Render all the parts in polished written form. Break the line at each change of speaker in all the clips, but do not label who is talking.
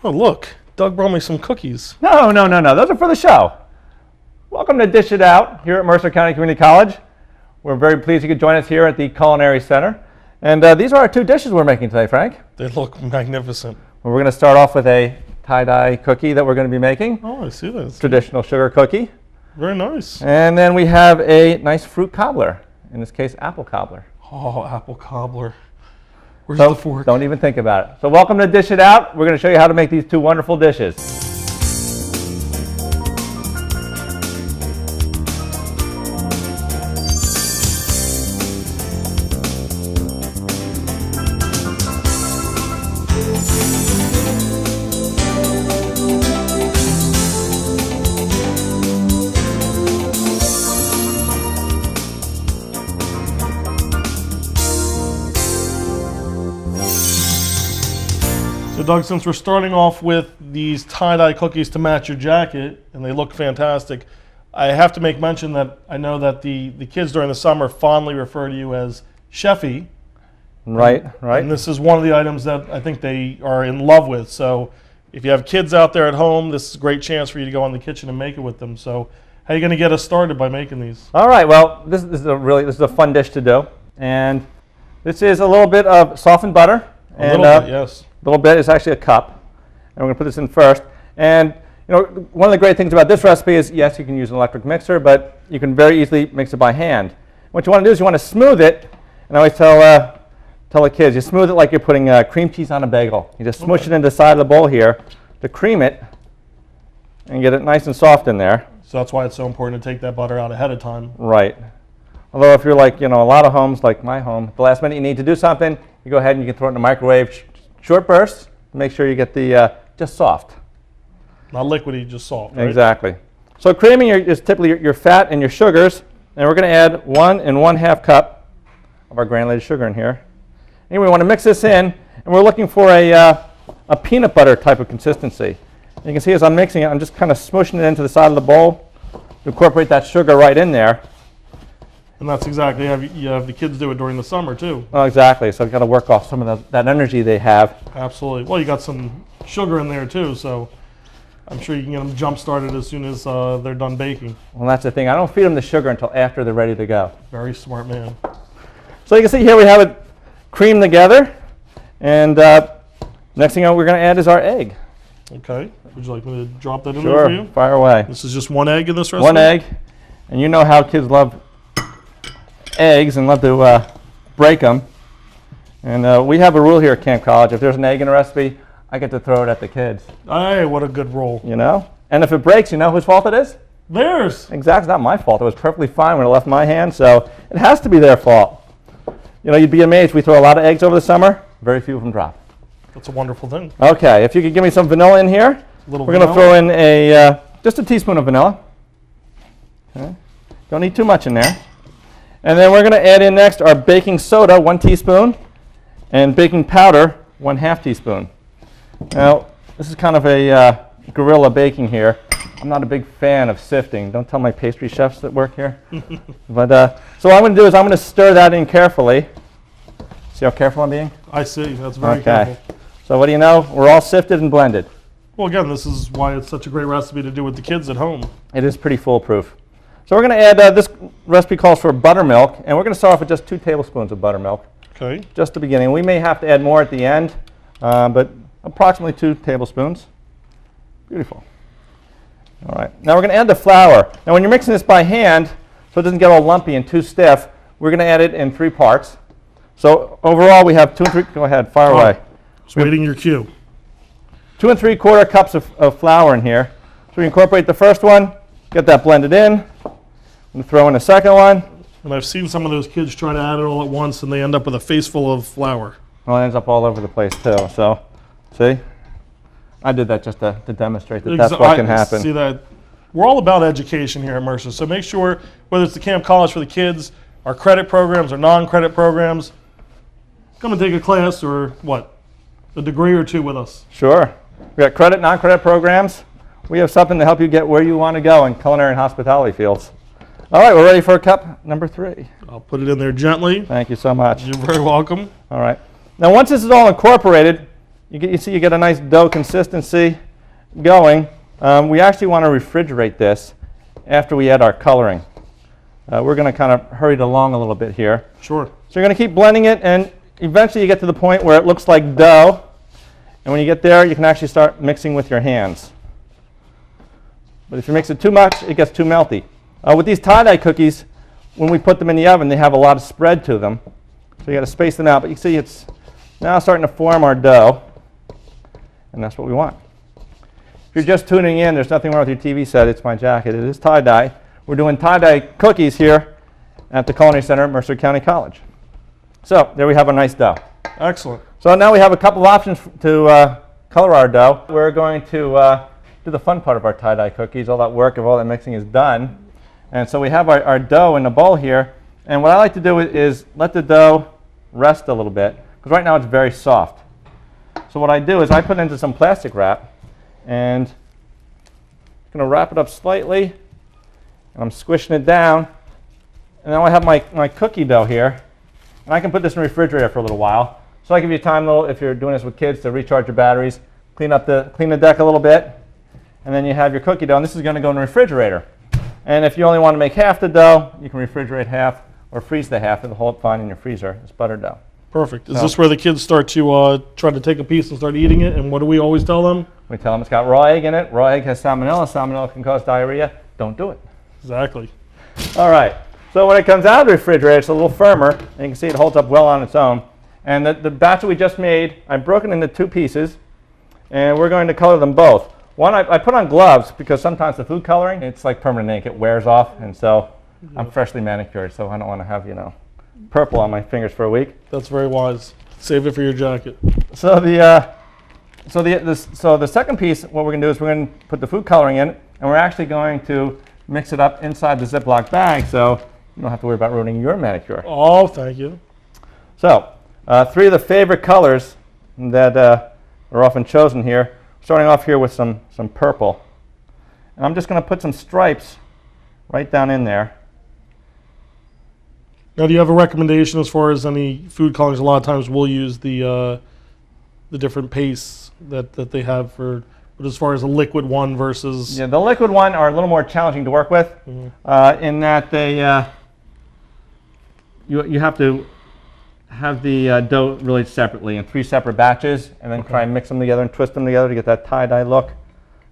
Oh, look. Doug brought me some cookies.
No. Those are for the show. Welcome to Dish It Out here at Mercer County Community College. We're very pleased you could join us here at the Culinary Center. And these are our two dishes we're making today, Frank.
They look magnificent.
Well, we're going to start off with a tie-dye cookie that we're going to be making.
Oh, I see this.
Traditional sugar cookie.
Very nice.
And then we have a nice fruit cobbler, in this case, apple cobbler.
Oh, apple cobbler. Where's the fork?
Don't even think about it. So welcome to Dish It Out. We're going to show you how to make these two wonderful dishes.
So Doug, since we're starting off with these tie-dye cookies to match your jacket, and they look fantastic, I have to make mention that I know that the kids during the summer fondly refer to you as Chefy.
Right.
And this is one of the items that I think they are in love with. So if you have kids out there at home, this is a great chance for you to go in the kitchen and make it with them. So how are you going to get us started by making these?
All right, well, this is a fun dish to do. And this is a little bit of softened butter.
A little bit, yes.
A little bit is actually a cup, and we're going to put this in first. And you know, one of the great things about this recipe is, yes, you can use an electric mixer, but you can very easily mix it by hand. What you want to do is you want to smooth it, and I always tell the kids, you smooth it like you're putting cream cheese on a bagel. You just smush it into the side of the bowl here to cream it and get it nice and soft in there.
So that's why it's so important to take that butter out ahead of time.
Right. Although if you're like, a lot of homes, like my home, at the last minute you need to do something, you go ahead and you can throw it in the microwave, short bursts, to make sure you get the just soft.
Not liquidy, just soft, right?
Exactly. So creaming is typically your fat and your sugars, and we're going to add 1 1/2 cup of our granulated sugar in here. Anyway, we want to mix this in, and we're looking for a peanut butter type of consistency. And you can see as I'm mixing it, I'm just kind of smushing it into the side of the bowl to incorporate that sugar right in there.
And that's exactly, you have the kids do it during the summer too.
Oh, exactly. So we've got to work off some of that energy they have.
Absolutely. Well, you got some sugar in there too, so I'm sure you can get them jump started as soon as they're done baking.
Well, that's the thing. I don't feed them the sugar until after they're ready to go.
Very smart man.
So you can see here we have it creamed together, and next thing we're going to add is our egg.
Okay. Would you like me to drop that in there for you?
Sure. Fire away.
This is just one egg in this recipe?
One egg, and you know how kids love eggs and love to break them. And we have a rule here at Camp College. If there's an egg in a recipe, I get to throw it at the kids.
Hey, what a good rule.
And if it breaks, you know whose fault it is?
Theirs.
Exactly. It's not my fault. It was perfectly fine when it left my hand, so it has to be their fault. You'd be amazed. We throw a lot of eggs over the summer. Very few of them drop.
That's a wonderful thing.
Okay. If you could give me some vanilla in here. We're going to throw in just a teaspoon of vanilla. Okay. Don't need too much in there. And then we're going to add in next our baking soda, 1 teaspoon, and baking powder, 1/2 teaspoon. Now, this is kind of a guerrilla baking here. I'm not a big fan of sifting. Don't tell my pastry chefs that work here. But so what I'm going to do is I'm going to stir that in carefully. See how careful I'm being?
I see. That's very careful.
So what do you know? We're all sifted and blended.
Well, again, this is why it's such a great recipe to do with the kids at home.
It is pretty foolproof. So we're going to add, this recipe calls for buttermilk, and we're going to start off with just 2 tablespoons of buttermilk.
Okay.
Just the beginning. We may have to add more at the end, but approximately 2 tablespoons. Beautiful. All right. Now we're going to add the flour. Now when you're mixing this by hand, so it doesn't get all lumpy and too stiff, we're going to add it in 3 parts. So overall we have 2 and 3, go ahead, fire away.
Just waiting your cue.
2 3/4 cups of flour in here. So we incorporate the first one, get that blended in. And throw in a second one.
And I've seen some of those kids try to add it all at once, and they end up with a face full of flour.
Well, it ends up all over the place too. So, see, I did that just to demonstrate that that's what can happen.
See that? We're all about education here at Mercer, so make sure, whether it's the Camp College for the kids, our credit programs, or non-credit programs, come and take a class or what, a degree or 2 with us.
Sure. We got credit, non-credit programs. We have something to help you get where you want to go in culinary and hospitality fields. All right, we're ready for cup number 3.
I'll put it in there gently.
Thank you so much.
You're very welcome.
All right. Now, once this is all incorporated, you see you get a nice dough consistency going. We actually want to refrigerate this after we add our coloring. We're going to kind of hurry it along a little bit here.
Sure.
So you're going to keep blending it, and eventually you get to the point where it looks like dough. And when you get there, you can actually start mixing with your hands. But if you mix it too much, it gets too melty. With these tie-dye cookies, when we put them in the oven, they have a lot of spread to them. So you got to space them out. But you see it's now starting to form our dough. And that's what we want. If you're just tuning in, there's nothing wrong with your TV set. It's my jacket. It is tie-dye. We're doing tie-dye cookies here at the Culinary Center at Mercer County College. So there we have a nice dough.
Excellent.
So now we have a couple of options to color our dough. We're going to do the fun part of our tie-dye cookies. All that work of all that mixing is done. And so we have our dough in a bowl here. And what I like to do is let the dough rest a little bit, because right now it's very soft. So what I do is I put it into some plastic wrap, and I'm going to wrap it up slightly, and I'm squishing it down. And now I have my cookie dough here, and I can put this in the refrigerator for a little while. So I give you time, if you're doing this with kids, to recharge your batteries, clean the deck a little bit, and then you have your cookie dough. And this is going to go in the refrigerator. And if you only want to make half the dough, you can refrigerate half or freeze the half. It'll hold it fine in your freezer. It's butter dough.
Perfect. Is this where the kids start to try to take a piece and start eating it? And what do we always tell them?
We tell them it's got raw egg in it. Raw egg has salmonella. Salmonella can cause diarrhea. Don't do it.
Exactly.
All right. So when it comes out of the refrigerator, it's a little firmer. And you can see it holds up well on its own. And the batch that we just made, I've broken into 2 pieces. And we're going to color them both. One, I put on gloves because sometimes the food coloring, it's like permanent ink. It wears off. And so I'm freshly manicured, so I don't want to have, purple on my fingers for a week.
That's very wise. Save it for your jacket.
So the second piece, what we're going to do is we're going to put the food coloring in, and we're actually going to mix it up inside the Ziploc bag, so you don't have to worry about ruining your manicure.
Oh, thank you.
So 3 of the favorite colors that are often chosen here. Starting off here with some purple, and I'm just going to put some stripes right down in there.
Now, do you have a recommendation as far as any food colorings? A lot of times we'll use the different pastes that they have for, but as far as a liquid one versus...
Yeah, the liquid one are a little more challenging to work with, in that they you have to have the dough really separately in 3 separate batches, and then try and mix them together and twist them together to get that tie-dye look.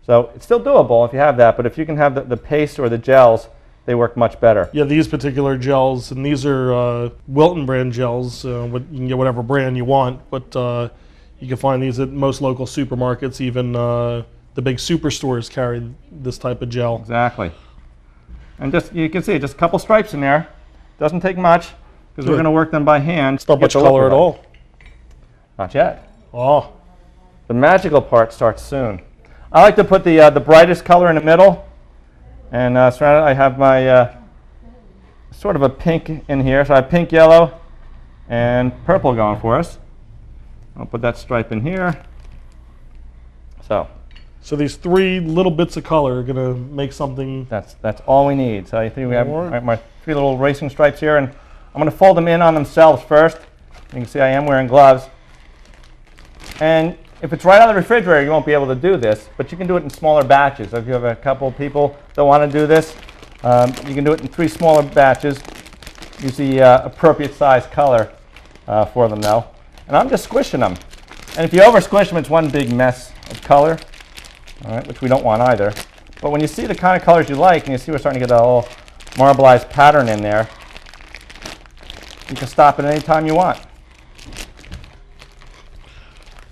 So it's still doable if you have that, but if you can have the paste or the gels, they work much better.
Yeah, these particular gels, and these are Wilton brand gels. You can get whatever brand you want, but you can find these at most local supermarkets. Even the big superstores carry this type of gel.
Exactly. And just you can see just a couple stripes in there. Doesn't take much, because we're going to work them by hand.
It's not much color at all.
Not yet.
Oh.
The magical part starts soon. I like to put the brightest color in the middle. And surrounded, I have my sort of a pink in here. So I have pink, yellow, and purple going for us. I'll put that stripe in here. So
these 3 little bits of color are going to make something...
That's all we need. So I think we have my 3 little racing stripes here. And I'm going to fold them in on themselves first. You can see I am wearing gloves. And if it's right out of the refrigerator, you won't be able to do this, but you can do it in smaller batches. So if you have a couple of people that want to do this, you can do it in 3 smaller batches. Use the appropriate size color for them though. And I'm just squishing them. And if you over squish them, it's one big mess of color, all right, which we don't want either. But when you see the kind of colors you like, and you see we're starting to get a little marbleized pattern in there, you can stop it any time you want.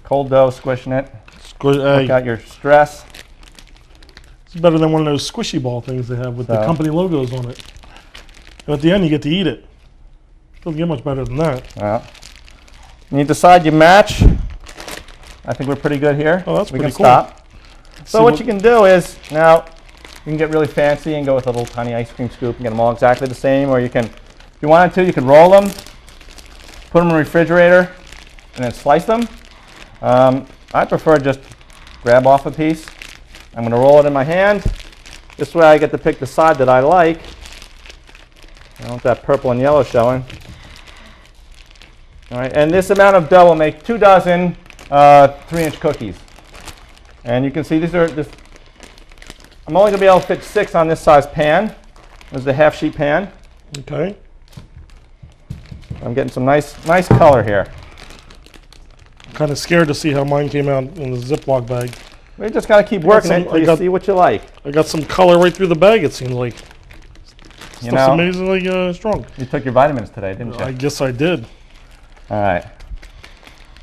Cold dough, squishing it. Work out your stress.
It's better than one of those squishy ball things they have with the company logos on it. And at the end, you get to eat it. Doesn't get much better than that.
Well, when you decide you match, I think we're pretty good here.
Oh, that's
we
pretty
can
cool.
Stop. So what you can do is, now, you can get really fancy and go with a little tiny ice cream scoop and get them all exactly the same, or you can, if you wanted to, you could roll them, put them in the refrigerator, and then slice them. I prefer just grab off a piece. I'm going to roll it in my hand. This way I get to pick the side that I like. I don't want that purple and yellow showing. All right, and this amount of dough will make 2 dozen 3-inch cookies. And you can see these are just, I'm only going to be able to fit 6 on this size pan. This is the half sheet pan.
Okay.
I'm getting some nice color here.
I'm kind of scared to see how mine came out in the Ziploc bag.
We just got to keep working it until you see what you like.
I got some color right through the bag, it seems like.
You
Stuff's
know,
amazingly strong.
you took your vitamins today, didn't you?
I guess I did.
All right.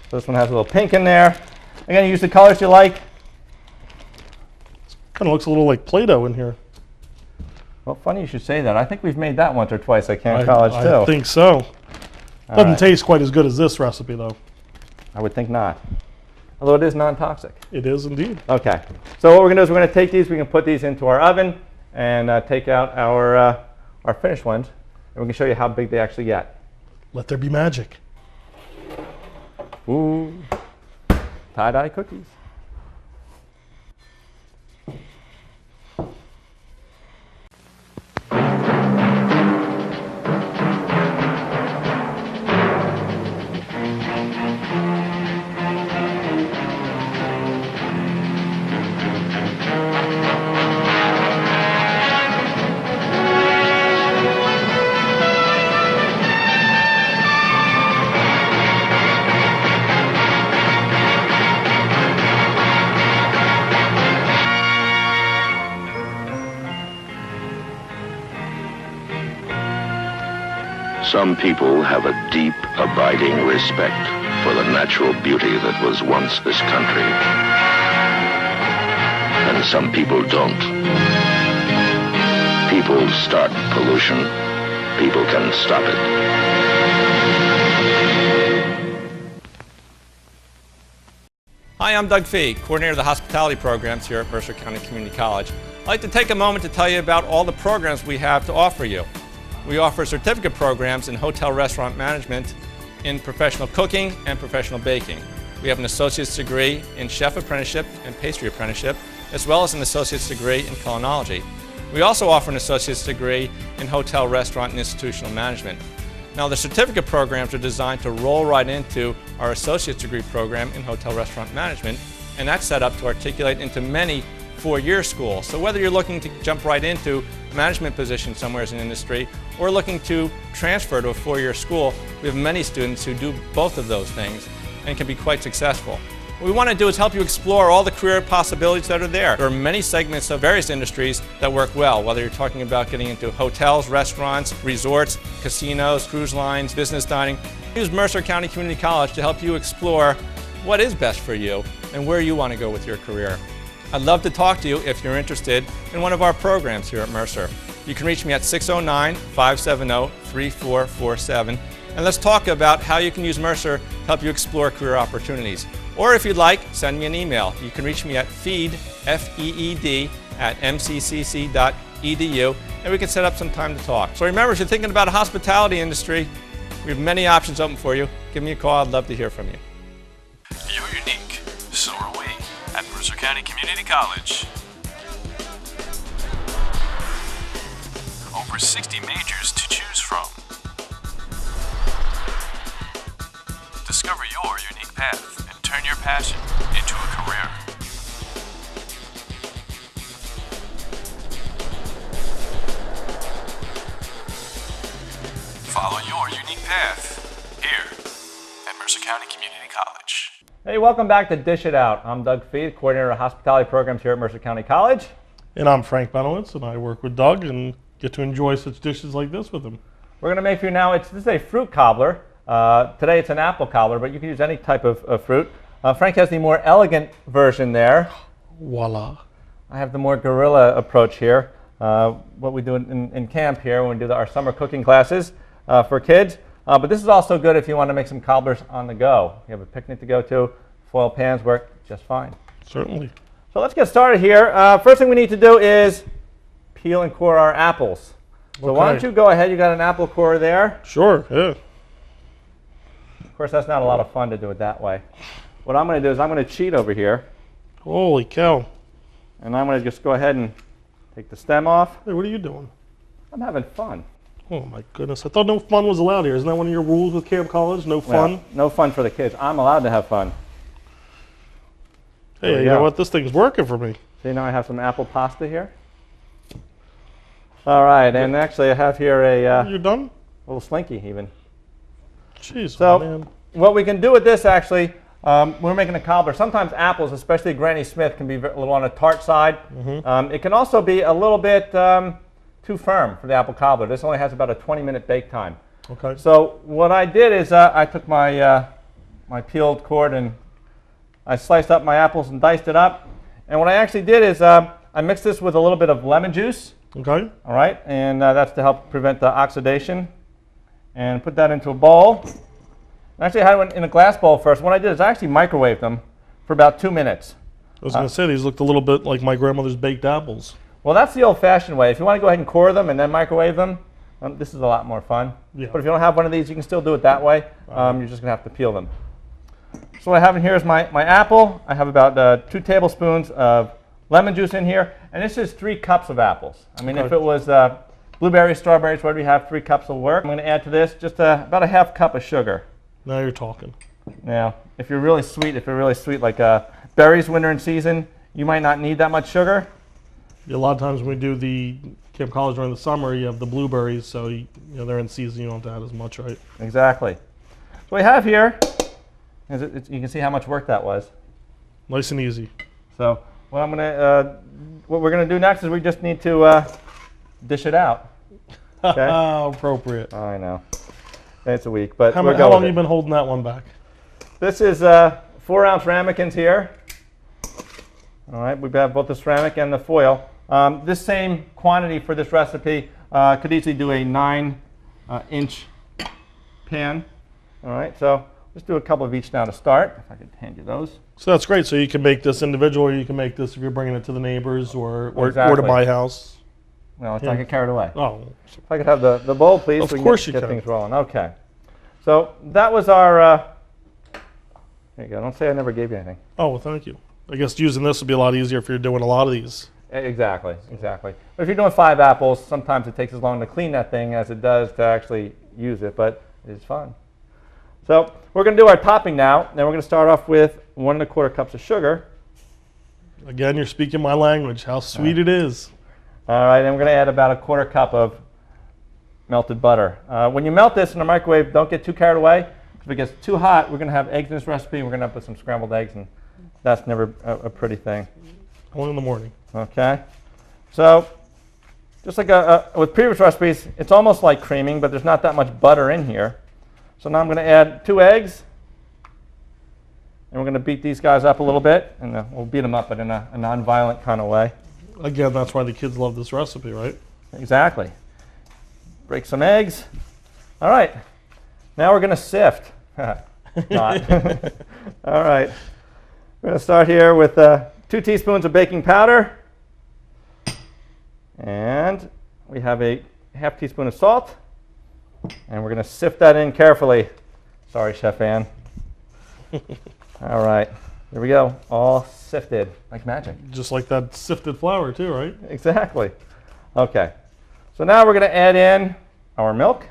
So this one has a little pink in there. Again, you use the colors you like.
Kind of looks a little like Play-Doh in here.
Well, funny you should say that. I think we've made that once or twice at Camp College, too.
I think so.
All
Doesn't
right.
taste quite as good as this recipe, though.
I would think not. Although it is non-toxic.
It is indeed.
Okay. So what we're going to do is we're going to take these, we can put these into our oven and take out our finished ones, and we can show you how big they actually get.
Let there be magic.
Ooh. Tie-dye cookies.
Some people have a deep, abiding respect for the natural beauty that was once this country. And some people don't. People start pollution. People can stop it.
Hi, I'm Doug Fee, coordinator of the hospitality programs here at Mercer County Community College. I'd like to take a moment to tell you about all the programs we have to offer you. We offer certificate programs in hotel restaurant management, in professional cooking, and professional baking. We have an associate's degree in chef apprenticeship and pastry apprenticeship, as well as an associate's degree in culinology. We also offer an associate's degree in hotel, restaurant, and institutional management. Now, the certificate programs are designed to roll right into our associate's degree program in hotel restaurant management, and that's set up to articulate into many four-year schools. So whether you're looking to jump right into a management position somewhere in industry or looking to transfer to a four-year school, we have many students who do both of those things and can be quite successful. What we want to do is help you explore all the career possibilities that are there. There are many segments of various industries that work well, whether you're talking about getting into hotels, restaurants, resorts, casinos, cruise lines, business dining. Use Mercer County Community College to help you explore what is best for you and where you want to go with your career. I'd love to talk to you if you're interested in one of our programs here at Mercer. You can reach me at 609-570-3447, and let's talk about how you can use Mercer to help you explore career opportunities. Or if you'd like, send me an email. You can reach me at feed, F-E-E-D, @mccc.edu, and we can set up some time to talk. So remember, if you're thinking about a hospitality industry, we have many options open for you. Give me a call. I'd love to hear from you.
You're unique. So are we at Mercer County Community College. Over 60 majors to choose from. Discover your unique path and turn your passion into a career. Follow your unique path here at Mercer County Community College.
Hey, welcome back to Dish It Out. I'm Doug Fee, coordinator of hospitality programs here at Mercer County College.
And I'm Frank Benowitz, and I work with Doug and get to enjoy such dishes like this with him.
We're going to make for you now, this is a fruit cobbler. Today it's an apple cobbler, but you can use any type of fruit. Frank has the more elegant version there.
Voila.
I have the more guerrilla approach here. What we do in camp here when we do our summer cooking classes for kids. But this is also good if you want to make some cobblers on the go. You have a picnic to go to, foil pans work just fine.
Certainly.
So let's get started here. First thing we need to do is peel and core our apples. So why don't you go ahead, you got an apple core there.
Sure, yeah.
Of course, that's not a lot of fun to do it that way. What I'm going to do is I'm going to cheat over here.
Holy cow.
And I'm going to just go ahead and take the stem off.
Hey, what are you doing?
I'm having fun.
Oh my goodness. I thought no fun was allowed here. Isn't that one of your rules with Camp College? No fun?
Well, no fun for the kids. I'm allowed to have fun.
Hey, you know what? This thing's working for me.
See, now I have some apple pasta here. All right, and actually I have here a
You're done?
little slinky even.
Jeez,
So
man.
what we can do with this actually, we're making a cobbler. Sometimes apples, especially Granny Smith, can be a little on the tart side. It can also be a little bit too firm for the apple cobbler. This only has about a 20-minute bake time.
Okay.
So what I did is I took my my peeled cord and I sliced up my apples and diced it up. And what I actually did is I mixed this with a little bit of lemon juice.
Okay.
All right, and that's to help prevent the oxidation. And put that into a bowl. Actually, I had one in a glass bowl first. What I did is I actually microwaved them for about 2 minutes.
I was going to say, these looked a little bit like my grandmother's baked apples.
Well, that's the old-fashioned way. If you want to go ahead and core them and then microwave them, this is a lot more fun.
Yeah.
But if you don't have one of these, you can still do it that way. You're just going to have to peel them. So what I have in here is my apple. I have about 2 tablespoons of lemon juice in here. And this is 3 cups of apples. I mean, if it was blueberries, strawberries, whatever you have, 3 cups will work. I'm going to add to this just about a half cup of sugar.
Now you're talking.
Now, if you're really sweet, like berries winter in season, you might not need that much sugar.
Yeah, a lot of times when we do the Camp College during the summer, you have the blueberries, so you know they're in season. You don't have to add as much, right?
Exactly. So what we have here is you can see how much work that was.
Nice and easy.
So what we're gonna do next is we just need to dish it out. Okay.
How appropriate.
I know. It's a week, but
How long have you been holding that one back?
This is 4-ounce ramekins here. All right, we have both the ceramic and the foil. This same quantity for this recipe could easily do a 9-inch pan. All right, so let's do a couple of each now to start. If I could hand you those.
So that's great. So you can make this individual, or you can make this if you're bringing it to the neighbors or to
Exactly.
my house.
Well, let's not get carried away.
Oh,
If I could have the bowl, please.
Of
so we
course
can
you
get
can.
things rolling. Okay. So that was our. There you go. Don't say I never gave you anything.
oh, well, thank you. I guess using this would be a lot easier if you're doing a lot of these.
Exactly. But if you're doing 5 apples, sometimes it takes as long to clean that thing as it does to actually use it, but it's fun. So we're going to do our topping now. Then we're going to start off with 1 1/4 cups of sugar.
Again, you're speaking my language. How sweet it is.
All right, and we're going to add about 1/4 cup of melted butter. When you melt this in the microwave, don't get too carried away. If it gets too hot, we're going to have eggs in this recipe, and we're going to put some scrambled eggs, and that's never a pretty thing.
Only in the morning.
Okay, so just like with previous recipes, it's almost like creaming, but there's not that much butter in here. So now I'm going to add 2 eggs, and we're going to beat these guys up a little bit, and we'll beat them up, but in a non-violent kind of way.
Again, that's why the kids love this recipe, right?
Exactly. Break some eggs. All right. Now we're going to sift. Not. All right. We're going to start here with 2 teaspoons of baking powder. And we have a half teaspoon of salt. And we're going to sift that in carefully. Sorry, Chef Ann. All right. Here we go. All sifted like magic.
Just like that sifted flour too, right?
Exactly. Okay. So now we're going to add in our milk.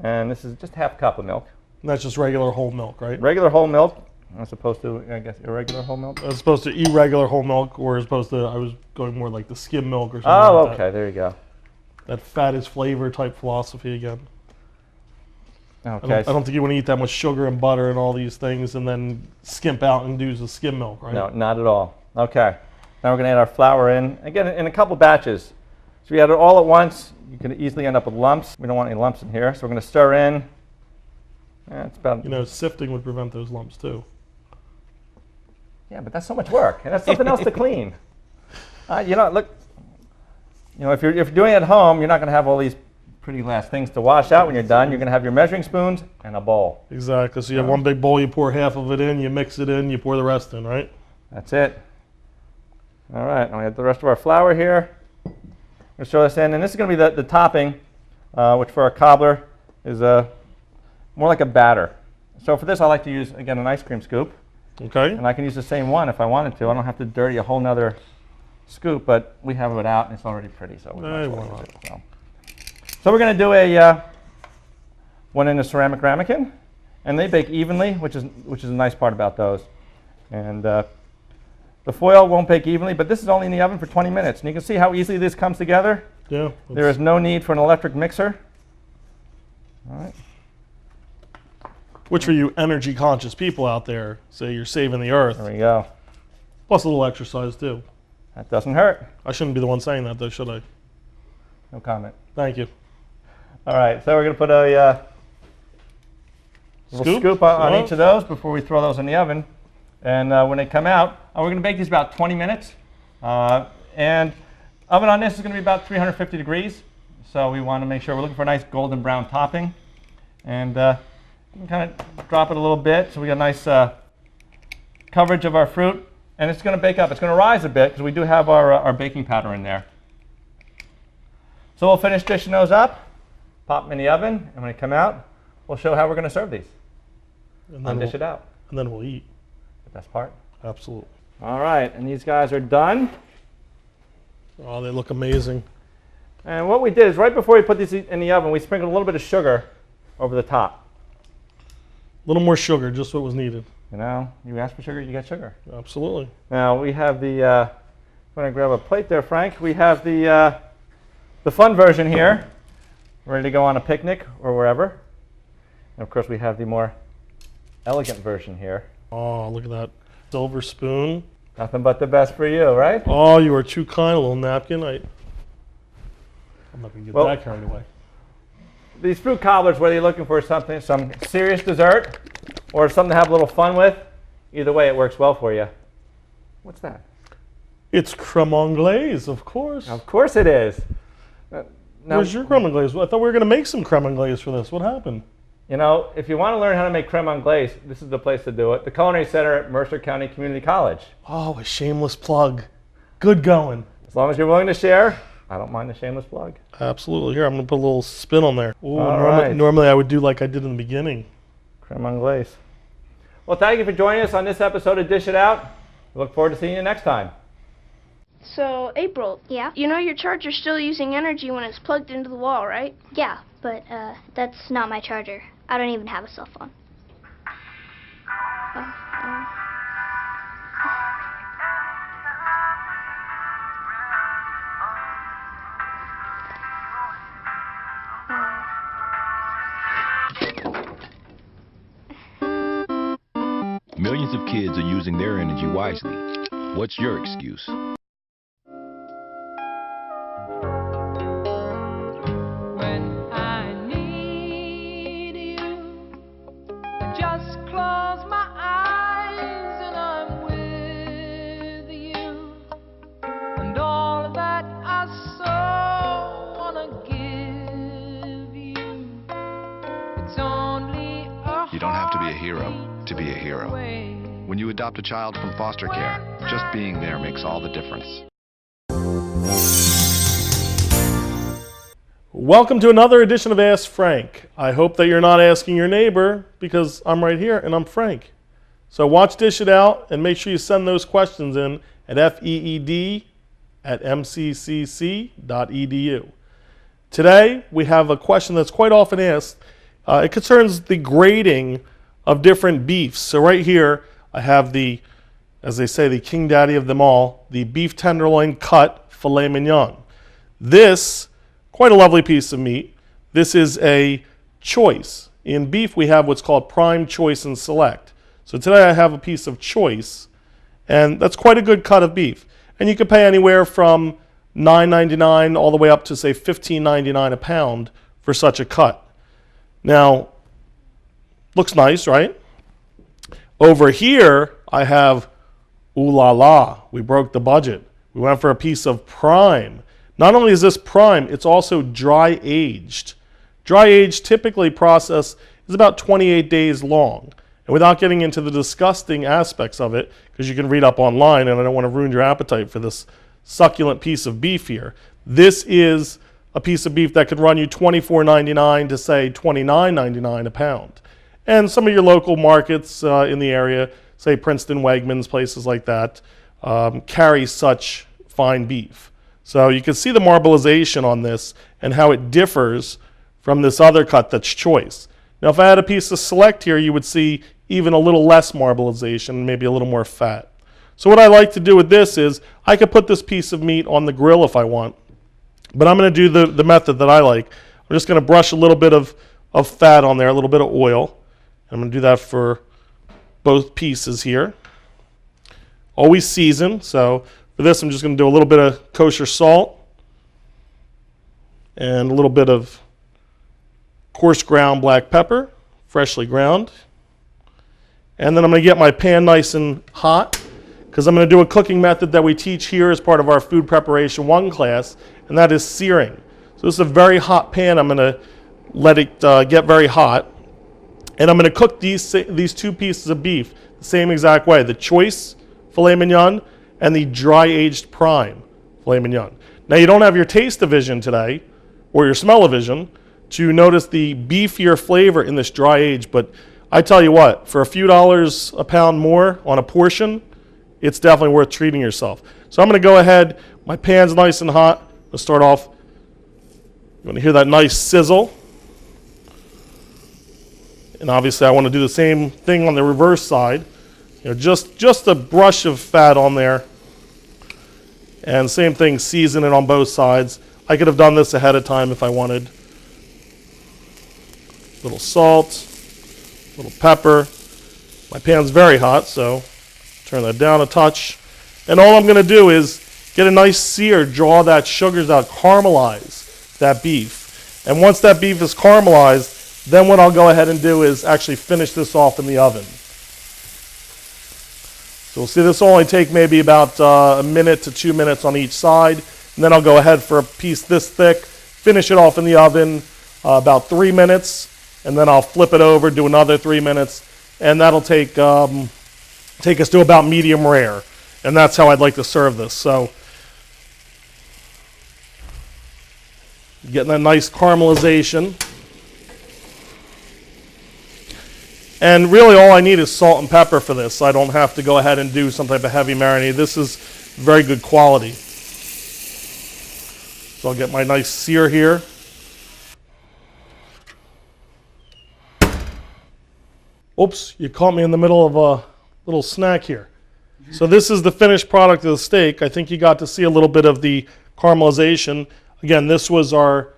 And this is just half cup of milk.
And that's just regular whole milk, right?
Regular whole milk, as opposed to, I guess, irregular whole milk.
As opposed to irregular whole milk, or as opposed to, I was going more like the skim milk or something
Oh,
like
okay. There you go.
that fat is flavor type philosophy again.
Okay.
I don't think you want to eat that much sugar and butter and all these things and then skimp out and do the skim milk, right?
No, not at all. Okay. Now we're going to add our flour in, again, in a couple batches. So if you add it all at once, you can easily end up with lumps. We don't want any lumps in here, so we're going to stir in. It's about.
You know, sifting would prevent those lumps too.
Yeah, but that's so much work, and that's something else to clean. Look. If you're doing it at home, you're not going to have all these pretty last things to wash out when you're done. You're going to have your measuring spoons and a bowl.
Exactly. So you have one big bowl, you pour half of it in, you mix it in, you pour the rest in, right?
That's it. All right, now we have the rest of our flour here. I'm going to throw this in, and this is going to be the topping, which for our cobbler is more like a batter. So for this, I like to use, again, an ice cream scoop.
Okay.
And I can use the same one if I wanted to. I don't have to dirty a whole nother scoop, but we have it out, and it's already pretty, so we might as well use it. So we're going to do one in a ceramic ramekin, and they bake evenly, which is a nice part about those. And The foil won't bake evenly, but this is only in the oven for 20 minutes. And you can see how easily this comes together.
Yeah.
There is no need for an electric mixer. All right.
Which for you energy conscious people out there, say you're saving the earth.
There we go.
Plus a little exercise too.
That doesn't hurt.
I shouldn't be the one saying that though, should I?
No comment.
Thank you.
All right, so we're going to put a little scoop on each of those before we throw those in the oven. And when they come out, we're going to bake these about 20 minutes. And oven on this is going to be about 350 degrees. So we want to make sure we're looking for a nice golden brown topping. And you can kind of drop it a little bit so we get a nice coverage of our fruit. And it's going to bake up. It's going to rise a bit because we do have our baking powder in there. So we'll finish dishing those up, pop them in the oven, and when they come out, we'll show how we're going to serve these.
And then
Dish it out.
And then we'll eat.
The best part.
Absolutely.
All right, and these guys are done.
Oh, they look amazing.
And what we did is right before we put these in the oven, we sprinkled a little bit of sugar over the top.
A little more sugar, just what was needed.
You know, you ask for sugar, you get sugar.
Absolutely.
Now we have the, I'm going to grab a plate there, Frank. We have the fun version here, ready to go on a picnic or wherever. And of course we have the more elegant version here.
Oh, look at that silver spoon.
Nothing but the best for you, right?
Oh, you are too kind, a little napkin. I'm not going to get that carried away.
These fruit cobblers, whether you're looking for something, some serious dessert or something to have a little fun with, either way it works well for you. What's that?
It's creme anglaise, of course.
Of course it is. Now,
Where's your creme anglaise? I thought we were going to make some creme anglaise for this. What happened?
you know, if you want to learn how to make creme anglaise, this is the place to do it. The Culinary Center at Mercer County Community College.
Oh, a shameless plug. Good going.
As long as you're willing to share, I don't mind the shameless plug.
Absolutely. Here, I'm going to put a little spin on there. Ooh,
right.
Normally I would do like I did in the beginning.
Creme anglaise. Well, thank you for joining us on this episode of Dish It Out. We look forward to seeing you next time.
So, April.
Yeah?
You know your charger's still using energy when it's plugged into the wall, right?
Yeah, but that's not my charger. I don't even have a cell phone.
Millions of kids are using their energy wisely. What's your excuse?
When I need you, I just close my eyes and I'm with you. And all that I so wanna give you, it's only a
You don't have to be a hero to be a hero. When you adopt a child from foster care, just being there makes all the difference.
Welcome to another edition of Ask Frank. I hope that you're not asking your neighbor because I'm right here and I'm Frank. So watch Dish It Out and make sure you send those questions in at feed@mccc.edu. Today we have a question that's quite often asked. It concerns the grading of different beefs. So right here I have the, as they say, the king daddy of them all, the beef tenderloin cut filet mignon. This, quite a lovely piece of meat. This is a choice. In beef we have what's called prime, choice, and select. So today I have a piece of choice, and that's quite a good cut of beef. And you can pay anywhere from $9.99 all the way up to say $15.99 a pound for such a cut. Now, looks nice, right? Over here, I have, ooh la la, we broke the budget. We went for a piece of prime. Not only is this prime, it's also dry aged. Dry aged typically process is about 28 days long. And without getting into the disgusting aspects of it, because you can read up online and I don't want to ruin your appetite for this succulent piece of beef here, this is a piece of beef that could run you $24.99 to say $29.99 a pound. And some of your local markets in the area, say Princeton, Wegmans, places like that, carry such fine beef. So you can see the marbleization on this and how it differs from this other cut that's choice. Now if I had a piece of select here, you would see even a little less marbleization, maybe a little more fat. So what I like to do with this is I could put this piece of meat on the grill if I want, but I'm going to do the method that I like. I'm just going to brush a little bit of fat on there, a little bit of oil. I'm going to do that for both pieces here. Always season. So for this, I'm just going to do a little bit of kosher salt and a little bit of coarse ground black pepper, freshly ground. And then I'm going to get my pan nice and hot because I'm going to do a cooking method that we teach here as part of our Food Preparation 1 class, and that is searing. So this is a very hot pan. I'm going to let it get very hot. And I'm going to cook these two pieces of beef the same exact way, the choice filet mignon and the dry-aged prime filet mignon. Now you don't have your taste-o-vision today, or your smell-o-vision, to notice the beefier flavor in this dry age, but I tell you what, for a few dollars a pound more on a portion, it's definitely worth treating yourself. So I'm going to go ahead, my pan's nice and hot. Let's start off, you want to hear that nice sizzle. And obviously I want to do the same thing on the reverse side. You know, just a brush of fat on there. And same thing, season it on both sides. I could have done this ahead of time if I wanted. Little salt, little pepper. My pan's very hot, so turn that down a touch. And all I'm going to do is get a nice sear, draw that sugars out, caramelize that beef. And once that beef is caramelized, then what I'll go ahead and do is actually finish this off in the oven. So we'll see this will only take maybe about a minute to 2 minutes on each side. And then I'll go ahead for a piece this thick, finish it off in the oven about 3 minutes. And then I'll flip it over, do another 3 minutes. And that'll take us to about medium rare. And that's how I'd like to serve this. So getting that nice caramelization. And really all I need is salt and pepper for this. So I don't have to go ahead and do some type of heavy marinade. This is very good quality. So I'll get my nice sear here. Oops, you caught me in the middle of a little snack here. So this is the finished product of the steak. I think you got to see a little bit of the caramelization. Again, this was our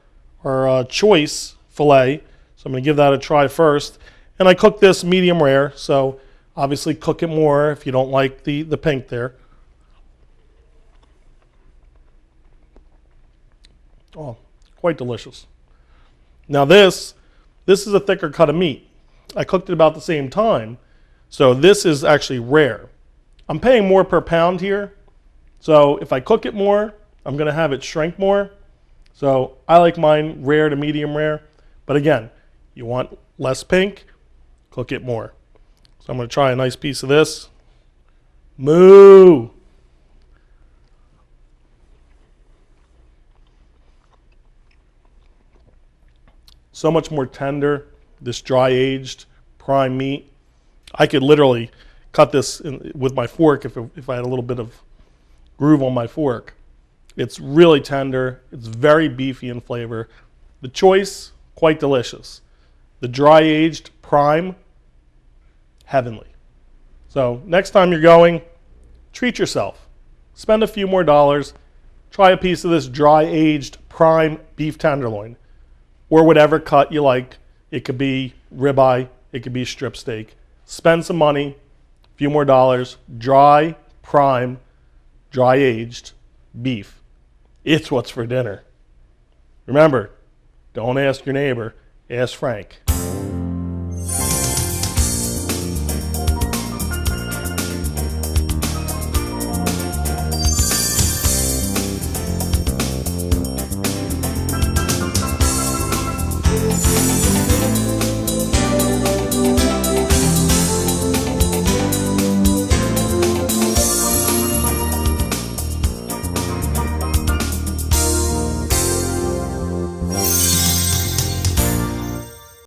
choice filet. So I'm going to give that a try first. And I cooked this medium rare, so obviously cook it more if you don't like the pink there. Oh, quite delicious. Now this is a thicker cut of meat. I cooked it about the same time, so this is actually rare. I'm paying more per pound here, so if I cook it more, I'm going to have it shrink more. So I like mine rare to medium rare, but again, you want less pink, cook it more. So I'm going to try a nice piece of this. Moo! So much more tender, this dry aged prime meat. I could literally cut this with my fork if I had a little bit of groove on my fork. It's really tender. It's very beefy in flavor. The choice, quite delicious. The dry aged prime, heavenly. So next time you're going, treat yourself. Spend a few more dollars. Try a piece of this dry aged prime beef tenderloin, or whatever cut you like. It could be ribeye, it could be strip steak. Spend some money, a few more dollars. Dry prime, dry aged beef. It's what's for dinner. Remember, don't ask your neighbor, ask Frank.